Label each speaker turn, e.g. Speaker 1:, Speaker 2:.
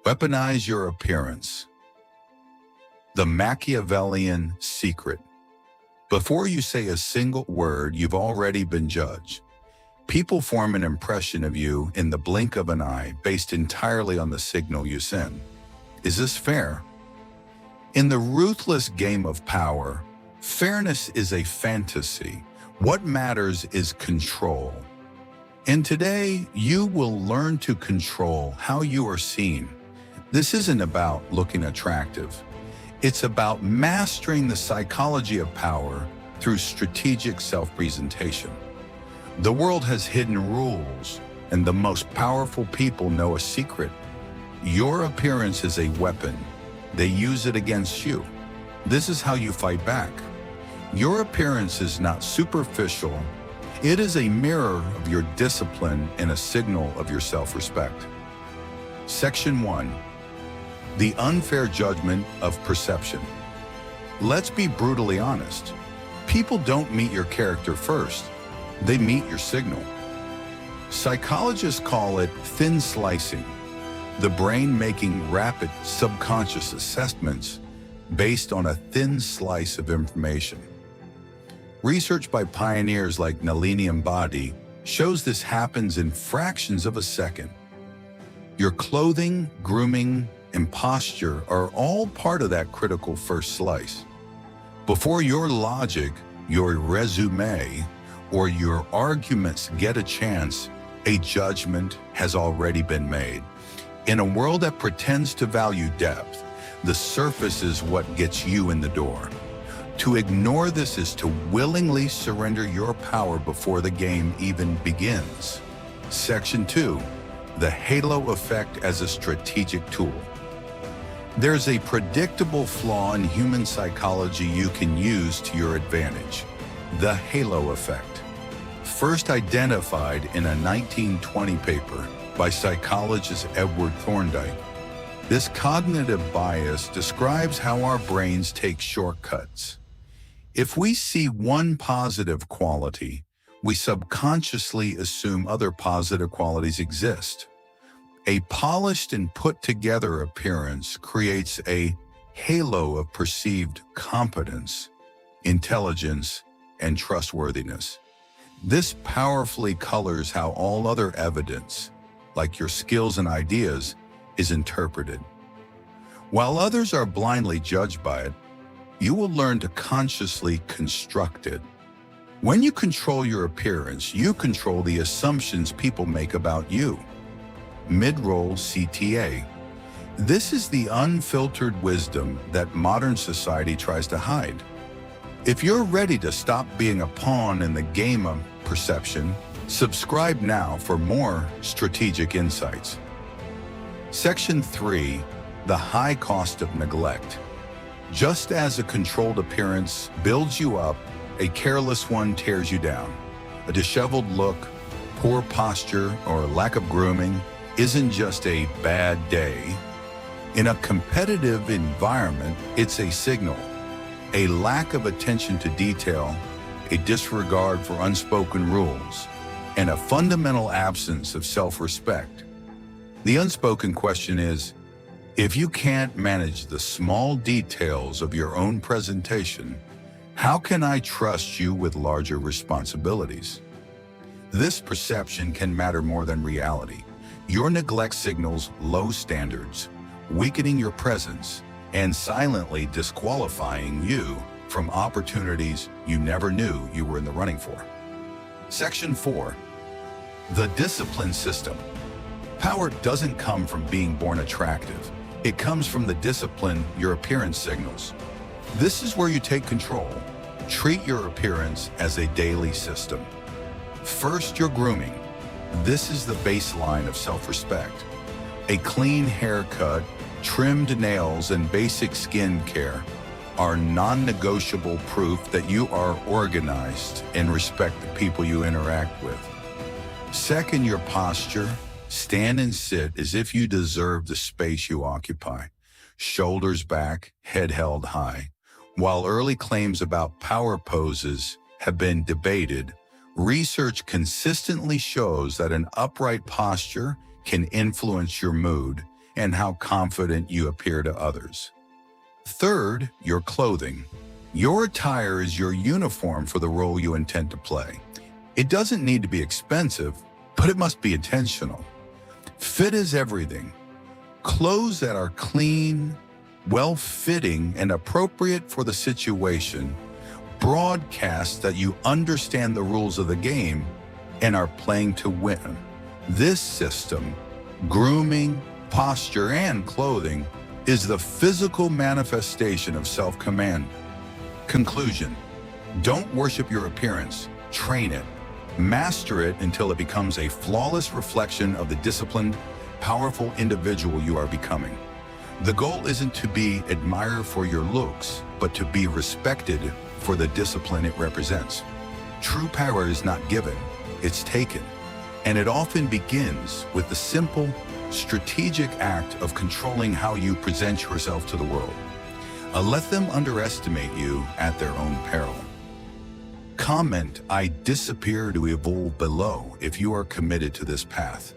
Speaker 1: Weaponize your appearance. The Machiavellian secret. Before you say a single word, you've already been judged. People form an impression of you in the blink of an eye based entirely on the signal you send. Is this fair? In the ruthless game of power, fairness is a fantasy. What matters is control. And today, you will learn to control how you are seen. This isn't about looking attractive. It's about mastering the psychology of power through strategic self-presentation. The world has hidden rules, and the most powerful people know a secret. Your appearance is a weapon. They use it against you. This is how you fight back. Your appearance is not superficial. It is a mirror of your discipline and a signal of your self-respect. Section 1. The unfair judgment of perception. Let's be brutally honest. People don't meet your character first. They meet your signal. Psychologists call it thin slicing, the brain making rapid subconscious assessments based on a thin slice of information. Research by pioneers like Nalini Ambadi shows this happens in fractions of a second. Your clothing, grooming, and posture are all part of that critical first slice. Before your logic, your resume, or your arguments get a chance, a judgment has already been made. In a world that pretends to value depth, the surface is what gets you in the door. To ignore this is to willingly surrender your power before the game even begins. Section 2. The halo effect as a strategic tool. There's a predictable flaw in human psychology you can use to your advantage: the halo effect. First identified in a 1920 paper by psychologist Edward Thorndike, this cognitive bias describes how our brains take shortcuts. If we see one positive quality, we subconsciously assume other positive qualities exist. A polished and put-together appearance creates a halo of perceived competence, intelligence, and trustworthiness. This powerfully colors how all other evidence, like your skills and ideas, is interpreted. While others are blindly judged by it, you will learn to consciously construct it. When you control your appearance, you control the assumptions people make about you. Mid-roll CTA. This is the unfiltered wisdom that modern society tries to hide. If you're ready to stop being a pawn in the game of perception, subscribe now for more strategic insights. Section 3. The high cost of neglect. Just as a controlled appearance builds you up, a careless one tears you down. A disheveled look, poor posture, or lack of grooming isn't just a bad day. In a competitive environment, it's a signal. A lack of attention to detail, a disregard for unspoken rules, and a fundamental absence of self-respect. The unspoken question is, if you can't manage the small details of your own presentation, how can I trust you with larger responsibilities? This perception can matter more than reality. Your neglect signals low standards, weakening your presence, and silently disqualifying you from opportunities you never knew you were in the running for. Section 4. The discipline system. Power doesn't come from being born attractive. It comes from the discipline your appearance signals. This is where you take control. Treat your appearance as a daily system. First, your grooming. This is the baseline of self-respect. A clean haircut, trimmed nails, and basic skin care are non-negotiable proof that you are organized and respect the people you interact with. Second, your posture. Stand and sit as if you deserve the space you occupy. Shoulders back, head held high. While early claims about power poses have been debated, research consistently shows that an upright posture can influence your mood and how confident you appear to others. Third, your clothing. Your attire is your uniform for the role you intend to play. It doesn't need to be expensive, but it must be intentional. Fit is everything. Clothes that are clean, well-fitting, and appropriate for the situation broadcast that you understand the rules of the game and are playing to win. This system, grooming, posture, and clothing, is the physical manifestation of self-command. Conclusion: don't worship your appearance, train it. Master it until it becomes a flawless reflection of the disciplined, powerful individual you are becoming. The goal isn't to be admired for your looks, but to be respected for the discipline it represents. True power is not given, it's taken. And it often begins with the simple, strategic act of controlling how you present yourself to the world. Let them underestimate you at their own peril. Comment "I disappear to evolve" below if you are committed to this path.